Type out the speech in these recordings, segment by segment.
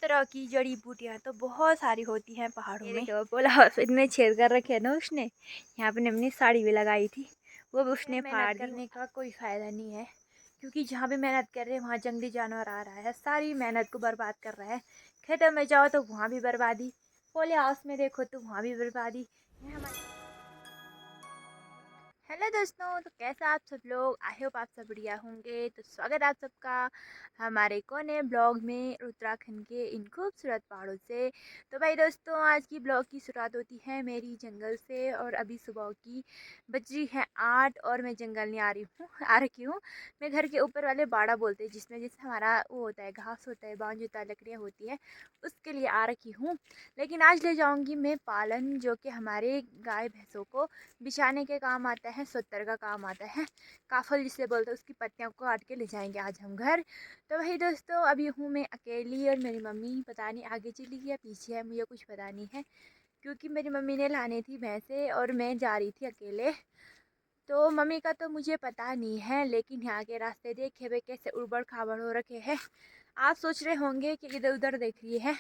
तरह की जड़ी बूटियाँ तो बहुत सारी होती हैं पहाड़ों में। देखो पोला हाउस इतने छेद कर रखे हैं ना उसने। यहाँ पे हमने साड़ी भी लगाई थी, वो भी उसने फाड़ दी। करने का कोई फ़ायदा नहीं है, क्योंकि जहाँ भी मेहनत कर रहे हैं वहाँ जंगली जानवर आ रहा है, सारी मेहनत को बर्बाद कर रहा है। खेतों में जाओ तो वहाँ भी बर्बादी, पोले हाउस में देखो तो वहाँ भी बर्बादी। हेलो दोस्तों, तो कैसे आप सब लोग? आई होप आप सब बढ़िया होंगे। तो स्वागत है आप सबका हमारे कोने ब्लॉग में उत्तराखंड के इन खूबसूरत पहाड़ों से। तो भाई दोस्तों, आज की ब्लॉग की शुरुआत होती है मेरी जंगल से। और अभी सुबह की बज रही है 8 और मैं जंगल नहीं आ रखी हूँ। मैं घर के ऊपर वाले बाड़ा बोलते हैं, जिसमें जैसे हमारा वो होता है, घास होता है, बांझ होता है, लकड़ियाँ होती है, उसके लिए आ रखी हूँ। लेकिन आज ले जाऊँगी मैं पालन, जो कि हमारे गाय भैंसों को बिछाने के काम आता है, सोतर का काम आता है, काफल जिसे बोलते हैं, उसकी पत्तियों को काट के ले जाएंगे आज हम घर। तो वही दोस्तों, अभी हूँ मैं अकेली और मेरी मम्मी पता नहीं आगे चली गई या पीछे है, मुझे कुछ पता नहीं है, क्योंकि मेरी मम्मी ने लाने थी भैंसे और मैं जा रही थी अकेले। तो मम्मी का तो मुझे पता नहीं है, लेकिन यहाँ के रास्ते देखे हुए कैसे उबड़ खाबड़ हो रखे हैं। आप सोच रहे होंगे कि इधर उधर देख रही है,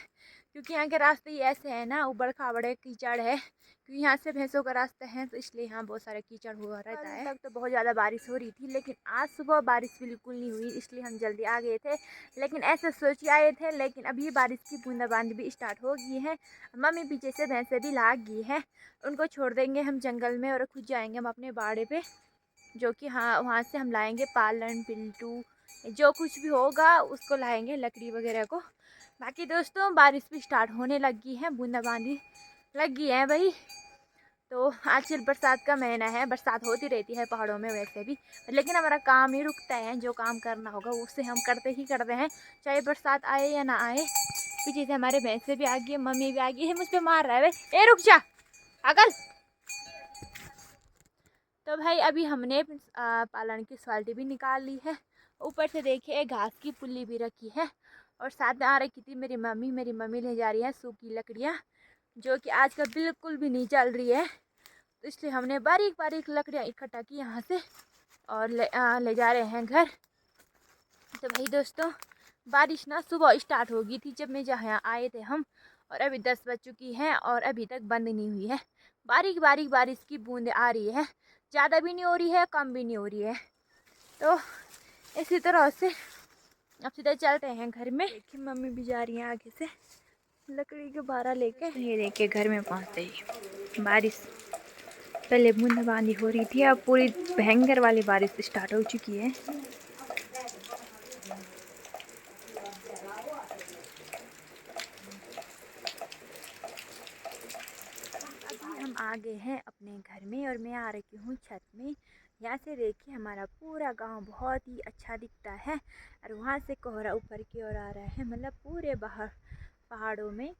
क्योंकि यहाँ के रास्ते ही ऐसे हैं ना, उबड़ खाबड़ है, कीचड़ है, क्योंकि यहाँ से भैंसों का रास्ता है, तो इसलिए यहाँ बहुत सारा कीचड़ हुआ रहता है। तक तो बहुत ज़्यादा बारिश हो रही थी, लेकिन आज सुबह बारिश बिल्कुल नहीं हुई, इसलिए हम जल्दी आ गए थे। लेकिन ऐसे सोच के आए थे, लेकिन अभी बारिश की बूंदाबांदी भी स्टार्ट हो गई है। मम्मी पीछे से भैंसे भी लाग गई है, उनको छोड़ देंगे हम जंगल में और खुद जाएंगे हम अपने बाड़े पे, जो कि हाँ वहाँ से हम लाएंगे पालन, पिल्टू, जो कुछ भी होगा उसको लाएंगे, लकड़ी वगैरह को। बाकी दोस्तों, बारिश भी स्टार्ट होने लगी है, बूंदाबांदी लगी है भाई। तो आजकल बरसात का महीना है, बरसात होती रहती है पहाड़ों में वैसे भी, लेकिन हमारा काम नहीं रुकता है, जो काम करना होगा उससे हम करते ही करते हैं, चाहे बरसात आए या ना आए। पीछे से हमारे भैंसे भी आ गई है, मम्मी भी आ गई है, मुझ पर मार रहा है भाई, ए रुक जा पागल। तो भाई अभी हमने पालन की बाल्टी भी निकाल ली है, ऊपर से देखिए घास की पुल्ली भी रखी है, और साथ में आ रखी थी मेरी मम्मी ले जा रही है सूखी लकड़ियाँ, जो कि आजकल बिल्कुल भी नहीं चल रही है। तो इसलिए हमने बारीक बारीक लकड़ियाँ इकट्ठा की यहाँ से और ले जा रहे हैं घर। तो भाई दोस्तों, बारिश ना सुबह स्टार्ट हो गई थी जब मैं जहाँ आए थे हम, और अभी 10 बज चुकी हैं और अभी तक बंद नहीं हुई है। बारीक बारीक बारिश की बूंदें आ रही है, ज़्यादा भी नहीं हो रही है, कम भी नहीं हो रही है। तो इसी तरह से अब सीधे चलते हैं घर में। देखिए मम्मी भी जा रही हैं आगे से लकड़ी के भारा लेके। ये देखिए घर में पहुँचते ही बारिश, पहले बूंदाबांदी हो रही थी, अब पूरी भयंकर वाली बारिश स्टार्ट हो चुकी है। अभी हम आ गए हैं अपने घर में और मैं आ रही हूँ छत में। यहाँ से देखिए हमारा पूरा गांव बहुत ही अच्छा दिखता है, और वहाँ से कोहरा ऊपर की ओर आ रहा है, मतलब पूरे बाहर पहाड़ों में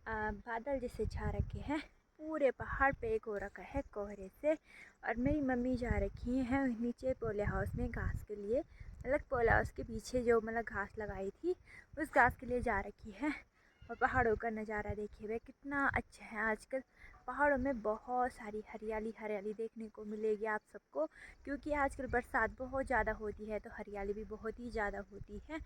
बादल जैसे छा रखे हैं, पूरे पहाड़ पे एक हो रखा है कोहरे से। और मेरी मम्मी जा रखी है नीचे पोले हाउस में घास के लिए, मतलब पोले हाउस के पीछे जो मतलब घास लगाई थी उस घास के लिए जा रखी है। और पहाड़ों का नज़ारा देखिए वे कितना अच्छा है। आजकल पहाड़ों में बहुत सारी हरियाली हरियाली देखने को मिलेगी आप सबको, क्योंकि आजकल बरसात बहुत ज़्यादा होती है, तो हरियाली भी बहुत ही ज़्यादा होती है।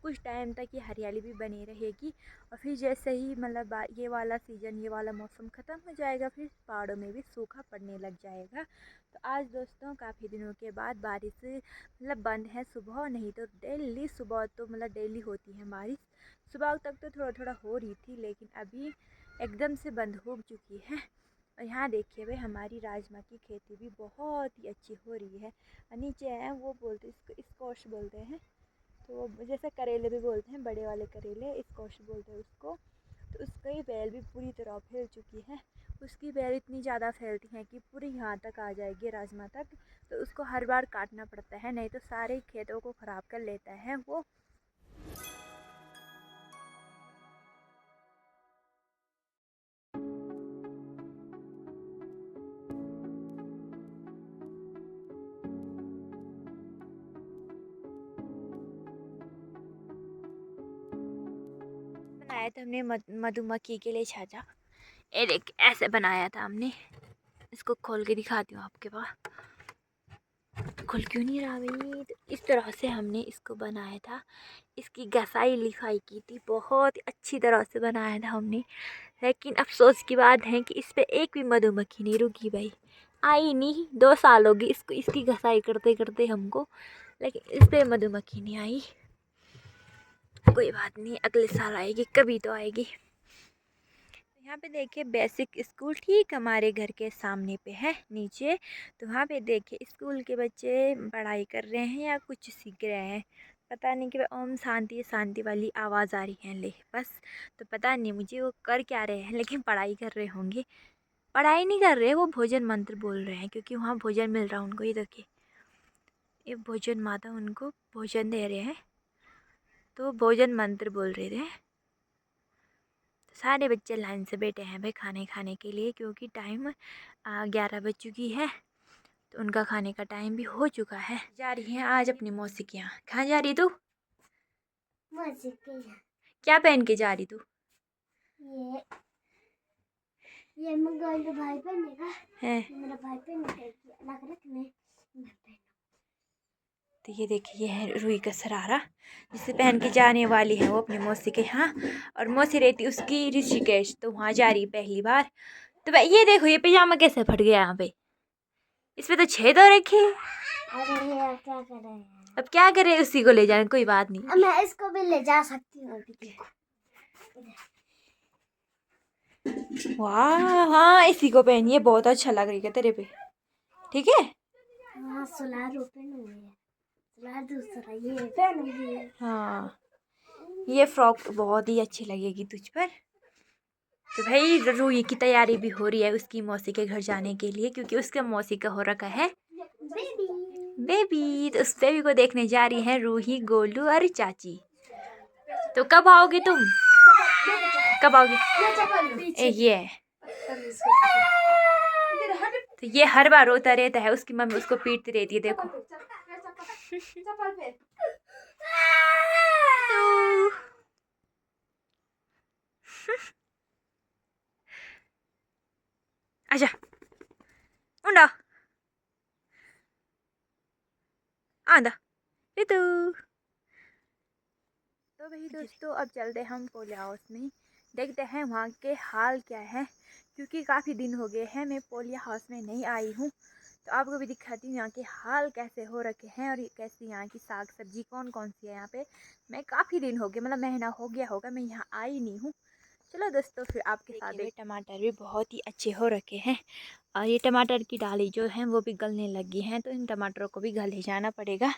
कुछ टाइम तक ये हरियाली भी बनी रहेगी, और फिर जैसे ही मतलब ये वाला सीज़न, ये वाला मौसम ख़त्म हो जाएगा, फिर पहाड़ों में भी सूखा पड़ने लग जाएगा। तो आज दोस्तों काफ़ी दिनों के बाद बारिश मतलब बंद है सुबह, नहीं तो डेली सुबह तो मतलब डेली होती है बारिश। सुबह तक तो थोड़ा थोड़ा हो रही थी, लेकिन अभी एकदम से बंद हो चुकी है। और यहाँ देखिए भाई हमारी राजमा की खेती भी बहुत ही अच्छी हो रही है। नीचे है वो बोलते इसको स्क्वाश बोलते हैं, तो जैसे करेले भी बोलते हैं, बड़े वाले करेले स्क्वाश बोलते हैं उसको। तो उसकी बेल भी पूरी तरह फैल चुकी है, उसकी बेल इतनी ज़्यादा फैलती हैं कि पूरी यहाँ तक आ जाएगी राजमा तक। तो उसको हर बार काटना पड़ता है, नहीं तो सारे खेतों को ख़राब कर लेता है वो। बनाया था हमने मधुमक्खी के लिए छाजा, ये देख ऐसे बनाया था हमने। इसको खोल के दिखाती हूँ आपके पास। खुल क्यों नहीं रहा भाई। तो इस तरह से हमने इसको बनाया था, इसकी घसाई लिखाई की थी, बहुत अच्छी तरह से बनाया था हमने। लेकिन अफसोस की बात है कि इस पे एक भी मधुमक्खी नहीं रुकी भाई, आई नहीं। 2 साल हो गए इसको, इसकी घसाई करते करते हमको, लेकिन इस पे मधुमक्खी नहीं आई। कोई बात नहीं, अगले साल आएगी, कभी तो आएगी। यहाँ पे देखिए बेसिक स्कूल ठीक हमारे घर के सामने पे है नीचे। तो वहाँ पे देखिए स्कूल के बच्चे पढ़ाई कर रहे हैं या कुछ सीख रहे हैं, पता नहीं कि ओम शांति शांति वाली आवाज़ आ रही है ले बस। तो पता नहीं मुझे वो कर क्या रहे हैं, लेकिन पढ़ाई कर रहे होंगे। पढ़ाई नहीं कर रहे, वो भोजन मंत्र बोल रहे हैं, क्योंकि वहाँ भोजन मिल रहा है उनको। ये देखिए, ये भोजन माता उनको भोजन दे रहे हैं, तो भोजन मंत्र बोल रहे थे। सारे बच्चे लाइन से बैठे हैं भाई खाने खाने के लिए, क्योंकि टाइम 11 बज चुकी है, तो उनका खाने का टाइम भी हो चुका है। जा रही है आज अपनी मौसी के यहाँ। कहाँ जा रही तू? मौसी के यहाँ। क्या पहन के जा रही तू? ये मेरा भाई पहनेगा है। मेरा भाई पहनेगा, अलग रखने। तो ये देखिए, ये है रुई का सरारा जिसे पहन के जाने वाली है वो अपनी मौसी के यहाँ। और मौसी रहती उसकी ऋषिकेश, तो वहाँ जा रही पहली बार। तो भाई ये देखो, ये पजामा कैसे फट गया यहाँ पे, इसमें तो छेद हो रखे। अरे यार क्या कर रहे हैं? अब क्या करे, उसी को ले जाने, कोई बात नहीं। अब मैं इसको भी ले जा सकती हूँ। वाह, हाँ इसी को पहनिए, बहुत अच्छा लग रही है तेरे पे, ठीक है। हाँ सोलह रुपये में है, सोलह दूसरा ये पहनूंगी। हाँ ये फ्रॉक बहुत ही अच्छी लगेगी तुझ पर। तो भाई रूही की तैयारी भी हो रही है उसकी मौसी के घर जाने के लिए, क्योंकि उसके मौसी का हो रखा है बेबी। तो उस बेबी को देखने जा रही है रूही, गोलू और चाची। तो कब आओगे तुम? कब आओगे? ये तो ये हर बार रोता रहता है, उसकी मम्मी उसको पीटती रहती है, देखो। अच्छा उंडा आंदा ऋतु। तो भाई दोस्तों, अब चलते हम पोलिया हाउस में, देखते हैं वहाँ के हाल क्या है, क्योंकि काफ़ी दिन हो गए हैं मैं पोलिया हाउस में नहीं आई हूँ। तो आपको भी दिखाती हूँ यहाँ के हाल कैसे हो रखे हैं, और कैसी यहाँ की साग सब्जी कौन कौन सी है यहाँ पे। मैं काफ़ी दिन हो गए, मतलब महीना हो गया होगा मैं यहाँ आई नहीं हूँ। चलो दोस्तों, फिर आपके साथ टमाटर भी बहुत ही अच्छे हो रखे हैं, और ये टमाटर की डाली जो है वो भी गलने लगी हैं, तो इन टमाटरों को भी गले जाना पड़ेगा।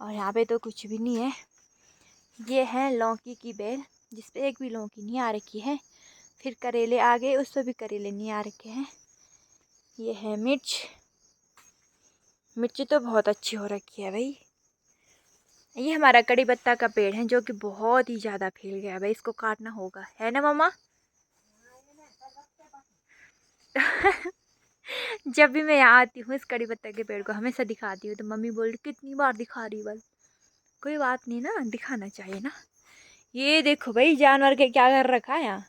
और यहाँ पे तो कुछ भी नहीं है। ये है लौकी की बेल, जिस पे एक भी लौकी नहीं आ रखी है। फिर करेले आ गए, उस पर भी करेले नहीं आ रखे हैं। ये है मिर्च, मिर्ची तो बहुत अच्छी हो रखी है भाई। ये हमारा कड़ी पत्ता का पेड़ है, जो कि बहुत ही ज़्यादा फैल गया है भाई, इसको काटना होगा, है ना मम्मा? जब भी मैं यहाँ आती हूँ इस कड़ी पत्ता के पेड़ को हमेशा दिखाती हूँ, तो मम्मी बोल रही कितनी बार दिखा रही बल। कोई बात नहीं ना, दिखाना चाहिए ना। ये देखो भाई जानवर के क्या कर रखा है यहाँ।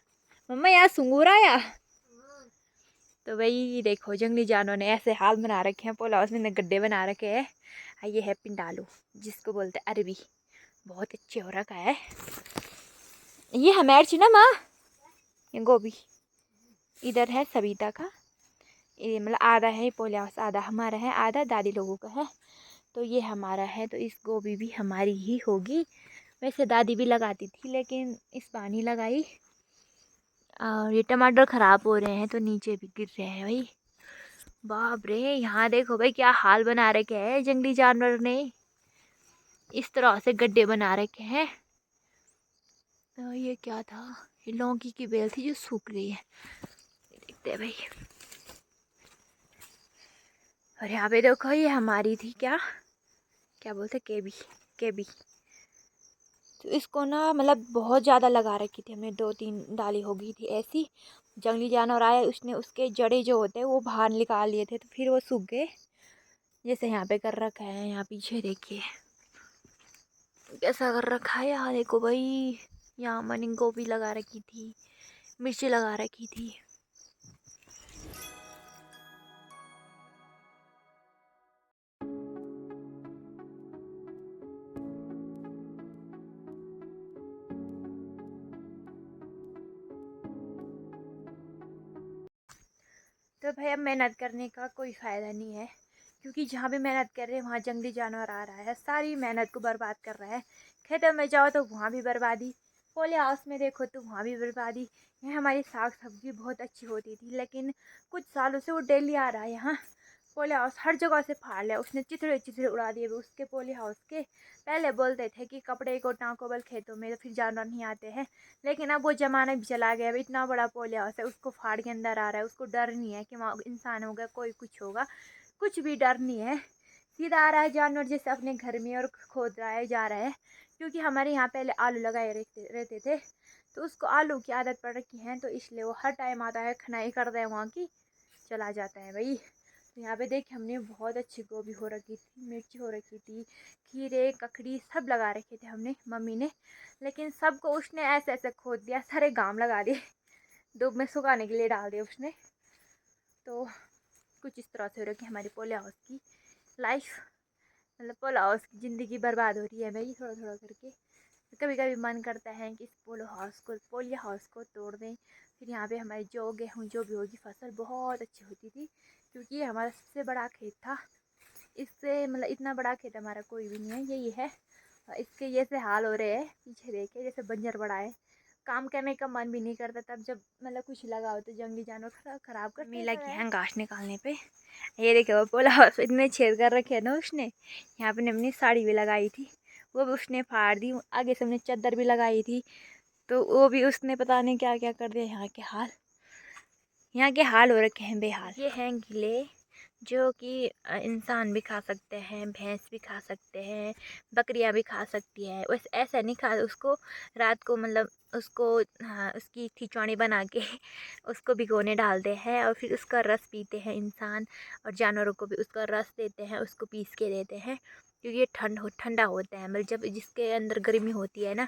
मम्मा यहाँ सुंगूर आया। तो भाई देखो, जंगली जानवर ने ऐसे हाल बना रखे हैं, पोला उसमें गड्ढे बना रखे हैं। ये है पिंडालू, जिसको बोलते हैं अरबी, बहुत अच्छे हो रखा है। ये है मिर्च ना माँ, ये गोभी। इधर है सविता का, ये मतलब आधा है पोला हाउस, आधा हमारा है, आधा दादी लोगों का है। तो ये हमारा है, तो इस गोभी भी हमारी ही होगी। वैसे दादी भी लगाती थी, लेकिन इस बार नहीं लगाई। और ये टमाटर ख़राब हो रहे हैं, तो नीचे भी गिर रहे हैं भाई। बाप रे, यहाँ देखो भाई क्या हाल बना रखे हैं जंगली जानवर ने, इस तरह से गड्ढे बना रखे हैं। तो ये क्या था? ये लौकी की बेल थी जो सूख रही है, देखते हैं भाई। और यहाँ पे देखो, ये हमारी थी, क्या क्या बोलते, केबी, केबी। तो इसको ना मतलब बहुत ज़्यादा लगा रखी थी हमने, 2-3 डाली हो गई थी ऐसी। जंगली जानवर आया, उसने उसके जड़े जो होते हैं वो बाहर निकाल लिए थे, तो फिर वो सूख गए, जैसे यहाँ पे कर रखा है। यहाँ पीछे देखिए कैसा कर रखा है, यहाँ देखो भाई। यहाँ मैंने गोभी लगा रखी थी, मिर्ची लगा रखी थी। तो भाई अब मेहनत करने का कोई फ़ायदा नहीं है, क्योंकि जहाँ भी मेहनत कर रहे हैं वहाँ जंगली जानवर आ रहा है, सारी मेहनत को बर्बाद कर रहा है। खेतों में जाओ तो वहाँ भी बर्बादी, पोले हाउस में देखो तो वहाँ भी बर्बादी। यहाँ हमारी साग सब्जी बहुत अच्छी होती थी, लेकिन कुछ सालों से वो डेली आ रहा है यहाँ। पोले हाउस हर जगह से फाड़ लिया उसने, चिथड़े चिथड़े उड़ा दिए उसके पोले हाउस के। पहले बोलते थे कि कपड़े को टाँको बल खेतों में तो फिर जानवर नहीं आते हैं, लेकिन अब वो ज़माना भी चला गया। अब इतना बड़ा पोले हाउस है, उसको फाड़ के अंदर आ रहा है, उसको डर नहीं है कि वहाँ इंसान होगा कोई कुछ होगा, कुछ भी डर नहीं है। सीधा आ रहा है जानवर जैसे अपने घर में और खोद रहा है जा रहा है। क्योंकि हमारे यहाँ पहले आलू लगाए रहते थे, तो उसको आलू की आदत पड़ रखी है, तो इसलिए वो हर टाइम आता है, खनाई कर दे वहाँ की चला जाता है भाई। तो यहाँ पे देखिए हमने बहुत अच्छी गोभी हो रखी थी, मिर्ची हो रखी थी, खीरे ककड़ी सब लगा रखे थे हमने मम्मी ने, लेकिन सबको उसने ऐसे ऐसे खोद दिया, सारे गांव लगा दिए, धूप में सुखाने के लिए डाल दिए उसने। तो कुछ इस तरह से हो रखी हमारी पोले हाउस की लाइफ, मतलब पोलो हाउस की ज़िंदगी बर्बाद हो रही है भाई थोड़ा थोड़ा करके। कभी कभी मन करता है कि इस पोलियो हाउस को तोड़ दें, फिर यहाँ पे हमारी जो गेहूँ जो भी होगी फसल बहुत अच्छी होती थी, क्योंकि ये हमारा सबसे बड़ा खेत था। इससे मतलब इतना बड़ा खेत हमारा कोई भी नहीं है, यही है। और इसके जैसे हाल हो रहे हैं पीछे देखे, जैसे बंजर पड़ा है, काम करने का मन भी नहीं करता। तब जब मतलब कुछ लगा हो तो जंगली जानवर खराब कर मिला की है घास निकालने पे। ये देखे वो पोला हाउस इतने छेद कर रखे है ना उसने, यहाँ पे हमने साड़ी भी लगाई थी वो भी उसने फाड़ दी, आगे से हमने चादर भी लगाई थी तो वो भी उसने पता नहीं क्या क्या कर दिया। यहाँ के हाल हो रखे हैं बेहाल। ये हैं गिले जो कि इंसान भी खा सकते हैं, भैंस भी खा सकते हैं, बकरियां भी खा सकती है। वैसे ऐसा नहीं खा उसको, रात को मतलब उसको हाँ उसकी खिचड़ी बना के उसको भिगोने डालते हैं और फिर उसका रस पीते हैं इंसान, और जानवरों को भी उसका रस देते हैं, उसको पीस के देते हैं, क्योंकि ये ठंडा होता है। मतलब जब जिसके अंदर गर्मी होती है ना,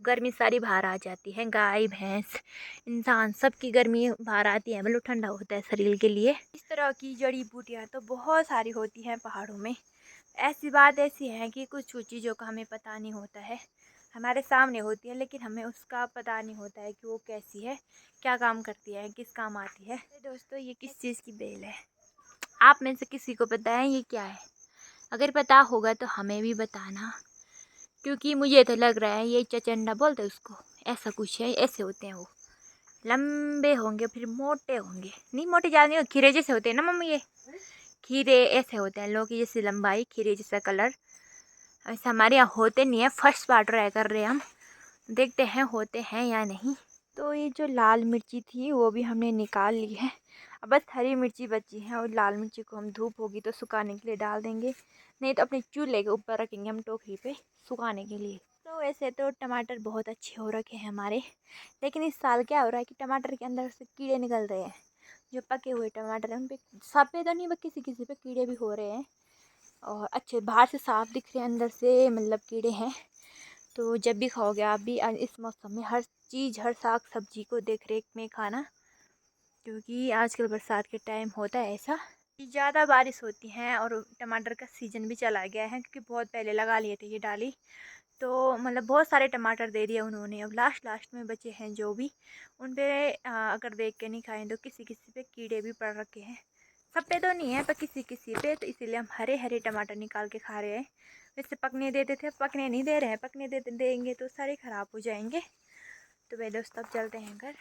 गर्मी सारी बाहर आ जाती है, गाय भैंस इंसान सबकी गर्मी बाहर आती है, मतलब ठंडा होता है शरीर के लिए। इस तरह की जड़ी बूटियाँ तो बहुत सारी होती हैं पहाड़ों में। ऐसी बात ऐसी है कि कुछ कुछ चीज़ों का हमें पता नहीं होता है, हमारे सामने होती है लेकिन हमें उसका पता नहीं होता है कि वो कैसी है, क्या काम करती है, किस काम आती है। तो दोस्तों ये किस चीज़ की बेल है, आप में से किसी को पता है ये क्या है? अगर पता होगा तो हमें भी बताना, क्योंकि मुझे तो लग रहा है ये चचंडा बोलते हैं उसको, ऐसा कुछ है। ऐसे होते हैं वो, लंबे होंगे फिर मोटे होंगे, नहीं मोटे ज़्यादा नहीं, खीरे जैसे होते हैं ना मम्मी, ये खीरे ऐसे होते हैं, लौकी जैसी लंबाई, खीरे जैसा कलर। ऐसे हमारे यहाँ होते नहीं है, फर्स्ट बार ट्राई कर रहे हैं हम, देखते हैं होते हैं या नहीं। तो ये जो लाल मिर्ची थी वो भी हमने निकाल ली है, अब बस हरी मिर्ची बची है, और लाल मिर्ची को हम धूप होगी तो सुखाने के लिए डाल देंगे, नहीं तो अपने चूल्हे के ऊपर रखेंगे हम टोकरी पे सुखाने के लिए। तो वैसे तो टमाटर बहुत अच्छे हो रखे हैं हमारे, लेकिन इस साल क्या हो रहा है कि टमाटर के अंदर से कीड़े निकल रहे हैं। जो पके हुए टमाटर हैं उन पे सफ़ेद तो नहीं, बस किसी किसी पे कीड़े भी हो रहे हैं, और अच्छे बाहर से साफ दिख रहे हैं, अंदर से मतलब कीड़े हैं। तो जब भी खाओगे आप भी इस मौसम में हर चीज़, हर साग सब्जी को देख रेख में खाना, क्योंकि आजकल बरसात के टाइम होता है ऐसा कि ज़्यादा बारिश होती है, और टमाटर का सीज़न भी चला गया है, क्योंकि बहुत पहले लगा लिए थे ये डाली। तो मतलब बहुत सारे टमाटर दे दिए उन्होंने, अब लास्ट लास्ट में बचे हैं जो भी, उन पे अगर देख के नहीं खाएं तो किसी किसी पे कीड़े भी पड़ रखे हैं। सब पे तो नहीं है पर किसी किसी पे, तो इसीलिए हम हरे हरे टमाटर निकाल के खा रहे हैं। वैसे पकने देते थे, पकने नहीं दे रहे हैं, पकने देंगे तो सारे ख़राब हो जाएंगे। तो भाई दोस्तों अब चलते हैं घर।